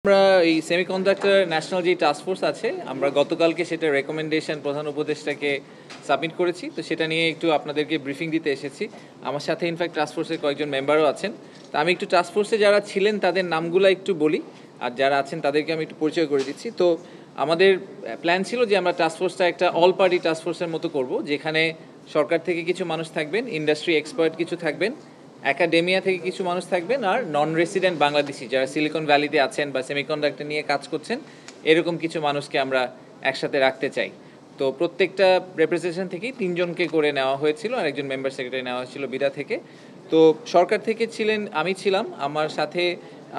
আমরা এই semiconductor national যে টাস্ক ফোর্স আছে আমরা গতকালকে সেটা রেকমেন্ডেশন প্রধান উপদেষ্টাকে সাবমিট করেছি। তো সেটা নিয়ে একটু আপনাদেরকে ব্রিফিং দিতে এসেছি। আমার সাথে ইনফ্যাক্ট টাস্ক ফোর্সের কয়েকজন মেম্বারও আছেন। তো আমি একটু টাস্ক ফোর্সে যারা ছিলেন তাদের নামগুলো একটু বলি, আর যারা আছেন তাদেরকে আমি একটু পরিচয় করে দিচ্ছি। তো আমাদের প্ল্যান ছিল যে আমরা টাস্ক ফোর্সটা একটা অল পার্টি টাস্ক ফোর্সের মতো করব, যেখানে সরকার থেকে কিছু মানুষ থাকবেন, ইন্ডাস্ট্রি এক্সপার্ট কিছু থাকবেন, একাডেমিয়া থেকে কিছু মানুষ থাকবেন, আর নন রেসিডেন্ট বাংলাদেশি যারা সিলিকন ভ্যালিতে আছেন বা সেমিকন্ডাক্টর নিয়ে কাজ করছেন এরকম কিছু মানুষকে আমরা একসাথে রাখতে চাই। তো প্রত্যেকটা রেপ্রেজেন্টেশন থেকেই 3 জনকে করে নেওয়া হয়েছিল, আর একজন মেম্বার সেক্রেটারি নেওয়া হয়েছিল বিডা থেকে। তো সরকার থেকে ছিলেন, আমি ছিলাম, আমার সাথে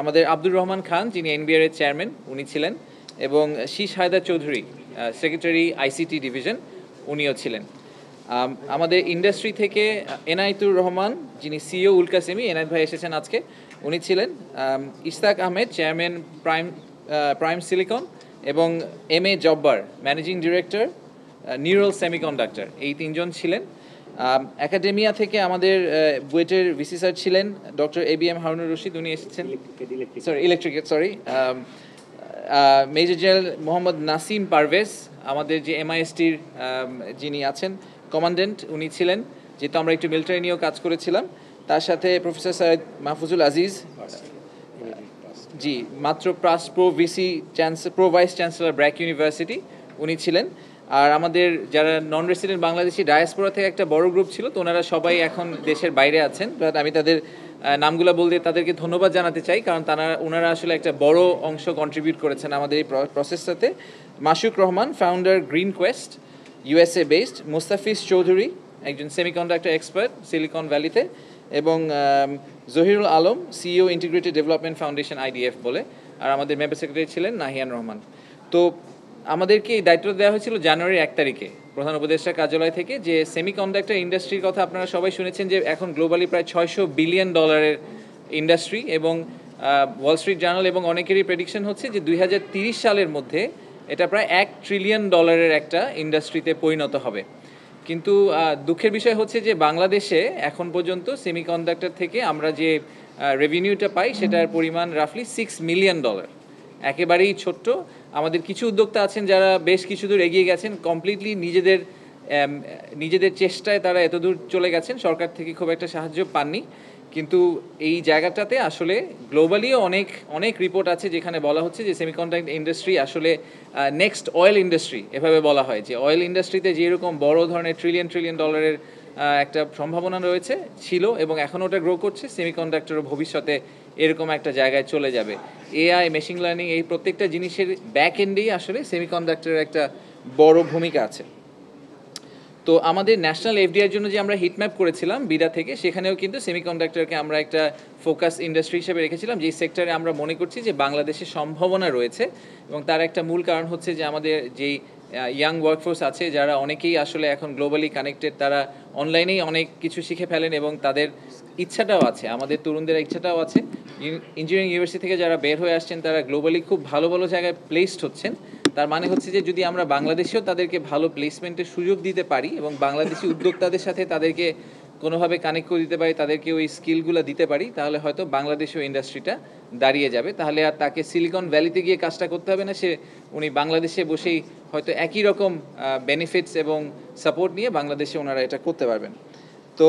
আমাদের আব্দুর রহমান খান যিনি এনবিআর এর চেয়ারম্যান উনি ছিলেন, এবং Shish Haider Chowdhury secretary ICT division উনিও ছিলেন। আমাদের ইন্ডাস্ট্রি থেকে এনায়েতুর রহমান যিনি সিইও উলকাসেমি, এনায়েত ভাই এসেছেন আজকে, উনি ছিলেন। Ishtiaq Ahmed chairman prime silicon, এবং M A Jabbar managing director neural semiconductor, এই 3 জন ছিলেন। একাডেমিয়া থেকে আমাদের বুয়েটের ভিসি স্যার ছিলেন ডক্টর ABM হারুনুর রশিদ, উনি এসেছেন, মেজর জেনারেল মোহাম্মদ নাসিম পারভেজ আমাদের যে MISTর যিনি আছেন কমান্ডেন্ট উনি ছিলেন, যেহেতু আমরা একটু মিলিটারি নিয়েও কাজ করেছিলাম। তার সাথে প্রফেসর সৈয়দ মাহফুজুল আজিজ, জি মাত্র pro vice chancellor BRAC university উনি ছিলেন। আর আমাদের যারা নন রেসিডেন্ট বাংলাদেশি ডায়াসপোরা থেকে একটা বড় গ্রুপ ছিল, তো ওনারা সবাই এখন দেশের বাইরে আছেন, বাট আমি তাদের নামগুলো বলতে তাদেরকে ধন্যবাদ জানাতে চাই, কারণ ওনারা আসলে একটা বড় অংশ কন্ট্রিবিউট করেছেন আমাদের এই প্রসেসটাতে। Masuk Rahman founder green quest USA based, Mustafiz Chowdhury একজন সেমিকন্ডাক্টর এক্সপার্ট সিলিকন ভ্যালিতে, এবং Zahirul Alam CEO integrated development foundation IDF বলে, আর আমাদের মেম্বার সেক্রেটারি ছিলেন নাহিয়ান রহমান। তো আমাদেরকে এই দায়িত্ব দেওয়া হয়েছিল জানুয়ারি 1 তারিখে প্রধান উপদেষ্টার কার্যালয় থেকে, যে সেমিকন্ডাক্টর ইন্ডাস্ট্রির কথা আপনারা সবাই শুনেছেন যে এখন গ্লোবালি প্রায় $600 বিলিয়ন ইন্ডাস্ট্রি, এবং ওয়াল স্ট্রিট জার্নাল এবং অনেকেরই প্রেডিকশন হচ্ছে যে 2030 সালের মধ্যে এটা প্রায় $1 ট্রিলিয়ন একটা ইন্ডাস্ট্রিতে পরিণত হবে। কিন্তু দুঃখের বিষয় হচ্ছে যে বাংলাদেশে এখন পর্যন্ত সেমিকন্ডাক্টর থেকে আমরা যে রেভিনিউটা পাই সেটার পরিমাণ রাফলি $6 মিলিয়ন, একেবারেই ছোট্ট। আমাদের কিছু উদ্যোক্তা আছেন যারা বেশ কিছু দূর এগিয়ে গেছেন, কমপ্লিটলি নিজেদের চেষ্টায় তারা এতদূর চলে গেছেন, সরকার থেকে খুব একটা সাহায্য পাননি। কিন্তু এই জায়গাটাতে আসলে গ্লোবালিও অনেক রিপোর্ট আছে যেখানে বলা হচ্ছে যে সেমিকন্ডাক্টর ইন্ডাস্ট্রি আসলে নেক্সট অয়েল ইন্ডাস্ট্রি, এভাবে বলা হয় যে অয়েল ইন্ডাস্ট্রিতে যেরকম বড় ধরনের ট্রিলিয়ন ডলারের একটা সম্ভাবনা রয়েছে ছিল এবং এখনও ওটা গ্রো করছে, সেমিকন্ডাক্টরও ভবিষ্যতে এরকম একটা জায়গায় চলে যাবে। AI, মেশিন লার্নিং, এই প্রত্যেকটা জিনিসের ব্যাক এন্ডেই আসলে সেমিকন্ডাক্টরের একটা বড় ভূমিকা আছে। তো আমাদের ন্যাশনাল FDIর জন্য যে আমরা হিটম্যাপ করেছিলাম বিডা থেকে, সেখানেও কিন্তু সেমিকন্ডাক্টরকে আমরা একটা ফোকাস ইন্ডাস্ট্রি হিসেবে রেখেছিলাম, যেই সেক্টরে আমরা মনে করছি যে বাংলাদেশের সম্ভাবনা রয়েছে। এবং তার একটা মূল কারণ হচ্ছে যে আমাদের যেই ইয়াং ওয়ার্কফোর্স আছে যারা অনেকেই আসলে এখন গ্লোবালি কানেক্টেড, তারা অনলাইনেই অনেক কিছু শিখে ফেলেন এবং তাদের ইচ্ছাটাও আছে, আমাদের তরুণদের ইচ্ছাটাও আছে। ইঞ্জিনিয়ারিং ইউনিভার্সিটি থেকে যারা বের হয়ে আসছেন তারা গ্লোবালি খুব ভালো ভালো জায়গায় প্লেসড হচ্ছেন। তার মানে হচ্ছে যে যদি আমরা বাংলাদেশেও তাদেরকে ভালো প্লেসমেন্টের সুযোগ দিতে পারি এবং বাংলাদেশি উদ্যোক্তাদের সাথে তাদেরকে কোনোভাবে কানেক্ট করে দিতে পারি, তাদেরকে ওই স্কিলগুলো দিতে পারি, তাহলে হয়তো বাংলাদেশেও ইন্ডাস্ট্রিটা দাঁড়িয়ে যাবে। তাহলে আর তাকে সিলিকন ভ্যালিতে গিয়ে কাজটা করতে হবে না, উনি বাংলাদেশে বসেই হয়তো একই রকম বেনিফিটস এবং সাপোর্ট নিয়ে বাংলাদেশে ওনারা এটা করতে পারবেন। তো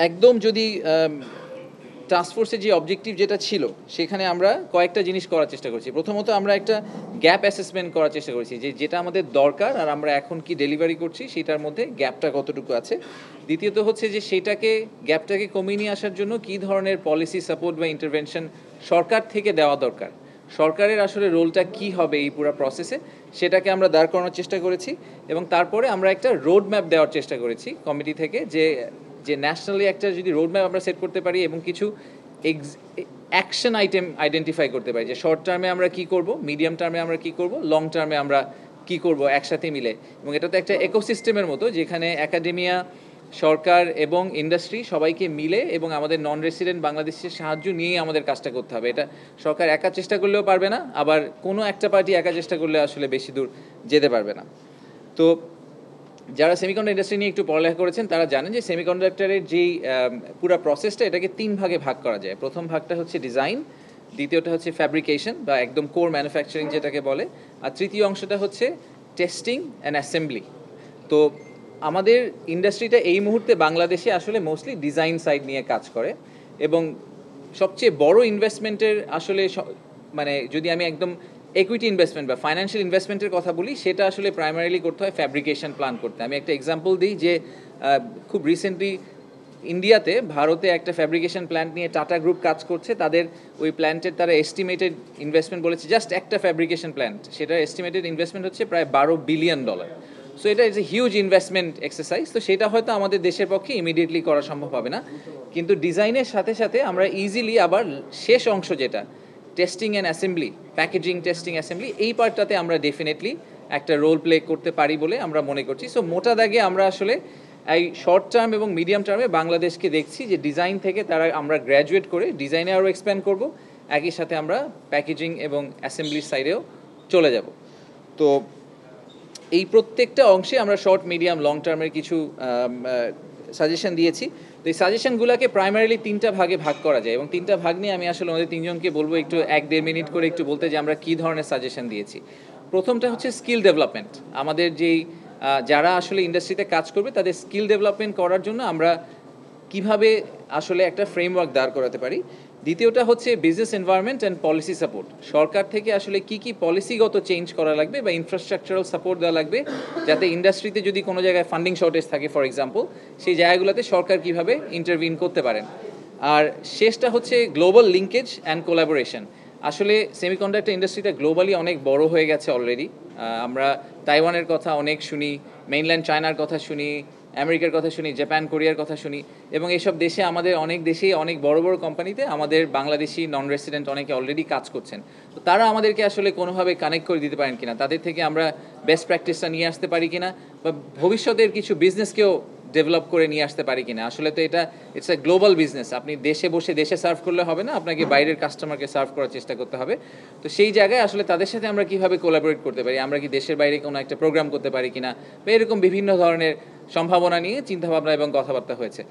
একদম যদি টাস্কফোর্সের যে অবজেক্টিভ যেটা ছিল সেখানে আমরা কয়েকটা জিনিস করার চেষ্টা করছি। প্রথমত আমরা একটা গ্যাপ অ্যাসেসমেন্ট করার চেষ্টা করছি, যেটা আমাদের দরকার আর আমরা এখন কি ডেলিভারি করছি সেটার মধ্যে গ্যাপটা কতটুকু আছে। দ্বিতীয়ত হচ্ছে যে গ্যাপটাকে কমিয়ে নিয়ে আসার জন্য কী ধরনের পলিসি সাপোর্ট বা ইন্টারভেনশন সরকার থেকে দেওয়া দরকার, সরকারের আসলে রোলটা কি হবে এই পুরো প্রসেসে, সেটাকে আমরা দাঁড় করানোর চেষ্টা করেছি। এবং তারপরে আমরা একটা রোড ম্যাপ দেওয়ার চেষ্টা করেছি কমিটি থেকে, যে ন্যাশনালি একটা যদি রোড ম্যাপ আমরা সেট করতে পারি এবং কিছু অ্যাকশন আইটেম আইডেন্টিফাই করতে পারি, যে শর্ট টার্মে আমরা কি করব, মিডিয়াম টার্মে আমরা কি করব, লং টার্মে আমরা কি করব একসাথে মিলে। এবং এটা তো একটা ইকোসিস্টেমের মতো, যেখানে একাডেমিয়া, সরকার এবং ইন্ডাস্ট্রি সবাইকে মিলে এবং আমাদের নন রেসিডেন্ট বাংলাদেশের সাহায্য নিয়েই আমাদের কাজটা করতে হবে। এটা সরকার একা চেষ্টা করলেও পারবে না, আবার কোনো একটা পার্টি একা চেষ্টা করলে আসলে বেশি দূর যেতে পারবে না। তো যারা সেমিকন্ডাক্টর ইন্ডাস্ট্রি নিয়ে একটু পড়ালেখা করেছেন তারা জানেন যে সেমিকন্ডাক্টরের যেই পুরো প্রসেসটা, এটাকে 3 ভাগে ভাগ করা যায়। প্রথম ভাগটা হচ্ছে ডিজাইন, দ্বিতীয়টা হচ্ছে ফ্যাব্রিকেশন বা একদম কোর ম্যানুফ্যাকচারিং যেটাকে বলে, আর তৃতীয় অংশটা হচ্ছে টেস্টিং অ্যান্ড অ্যাসেম্বলি। তো আমাদের ইন্ডাস্ট্রিটা এই মুহূর্তে বাংলাদেশে আসলে মোস্টলি ডিজাইন সাইড নিয়ে কাজ করে, এবং সবচেয়ে বড় ইনভেস্টমেন্টের আসলে মানে যদি আমি একদম একুইটি ইনভেস্টমেন্ট বা ফাইন্যান্সিয়াল ইনভেস্টমেন্টের কথা বলি, সেটা আসলে প্রাইমারিলি করতে হয় ফ্যাব্রিকেশন প্ল্যান করতে। আমি একটা এক্সাম্পল দিই যে খুব রিসেন্টলি ইন্ডিয়াতে ভারতে একটা ফ্যাব্রিকেশন প্ল্যান্ট নিয়ে টাটা গ্রুপ কাজ করছে। তাদের ওই প্ল্যান্টের তারা এস্টিমেটেড ইনভেস্টমেন্ট বলেছে, জাস্ট একটা ফ্যাব্রিকেশন প্ল্যান্ট, সেটার এস্টিমেটেড ইনভেস্টমেন্ট হচ্ছে প্রায় $12 বিলিয়ন। সো এটা is a huge investment exercise. তো সেটা হয়তো আমাদের দেশের পক্ষে ইমিডিয়েটলি করা সম্ভব হবে না, কিন্তু ডিজাইনের সাথে সাথে আমরা ইজিলি আবার শেষ অংশ যেটা testing and assembly, packaging, testing, assembly, এই পার্টটাতে আমরা ডেফিনেটলি একটা রোল প্লে করতে পারি বলে আমরা মনে করছি। সো মোটা দাগে আমরা আসলে এই শর্ট টার্ম এবং মিডিয়াম টার্মে বাংলাদেশকে দেখছি যে ডিজাইন থেকে আমরা গ্র্যাজুয়েট করে ডিজাইনে আরও এক্সপ্যান্ড করব, একই সাথে আমরা প্যাকেজিং এবং অ্যাসেম্বলির সাইডেও চলে যাব। তো এই প্রত্যেকটা অংশে আমরা শর্ট, মিডিয়াম, লং টার্মের কিছু সাজেশন দিয়েছি। তো এই সাজেশনগুলোকে প্রাইমারিলি 3টা ভাগে ভাগ করা যায়, এবং 3টা ভাগ নিয়ে আমি আসলে আমাদের 3জনকে বলবো একটু 1-1.5 মিনিট করে একটু বলতে যে আমরা কী ধরনের সাজেশন দিয়েছি। প্রথমটা হচ্ছে স্কিল ডেভেলপমেন্ট। আমাদের যেই যারা আসলে ইন্ডাস্ট্রিতে কাজ করবে তাদের স্কিল ডেভেলপমেন্ট করার জন্য আমরা কিভাবে আসলে একটা ফ্রেমওয়ার্ক দাঁড় করাতে পারি। দ্বিতীয়টা হচ্ছে business environment and policy support. সরকার থেকে আসলে কি কি পলিসিগত চেঞ্জ করা লাগবে বা ইনফ্রাস্ট্রাকচারাল সাপোর্ট দেওয়া লাগবে, যাতে ইন্ডাস্ট্রিতে যদি কোনো জায়গায় ফান্ডিং শর্টেজ থাকে ফর এক্সাম্পল, সেই জায়গাগুলোতে সরকার কিভাবে ইন্টারভিন করতে পারেন। আর শেষটা হচ্ছে গ্লোবাল লিঙ্কেজ অ্যান্ড কোলাবোরেশন। আসলে সেমিকন্ডাক্টর ইন্ডাস্ট্রিটা গ্লোবালি অনেক বড় হয়ে গেছে অলরেডি। আমরা তাইওয়ানের কথা অনেক শুনি, মেইনল্যান্ড চায়নার কথা শুনি, আমেরিকার কথা শুনি, জাপান, কোরিয়ার কথা শুনি, এবং এইসব দেশে আমাদের অনেক দেশেই অনেক বড় বড় কোম্পানিতে আমাদের বাংলাদেশি নন রেসিডেন্ট অনেকে অলরেডি কাজ করছেন। তো তারা আমাদেরকে আসলে কোনোভাবে কানেক্ট করে দিতে পারেন কিনা, তাদের থেকে আমরা বেস্ট প্র্যাকটিসটা নিয়ে আসতে পারি কিনা, বা ভবিষ্যতের কিছু বিজনেসকেও ডেভেলপ করে নিয়ে আসতে পারি কিনা। আসলে তো এটা ইটস এ গ্লোবাল বিজনেস, আপনি দেশে বসে দেশে সার্ভ করলে হবে না, আপনাকে বাইরের কাস্টমারকে সার্ভ করার চেষ্টা করতে হবে। তো সেই জায়গায় আসলে তাদের সাথে আমরা কীভাবে কোলাবোরেট করতে পারি, আমরা কি দেশের বাইরে কোনো একটা প্রোগ্রাম করতে পারি কিনা, বা এরকম বিভিন্ন ধরনের সম্ভাবনা নিয়ে চিন্তাভাবনা এবং কথাবার্তা হয়েছে।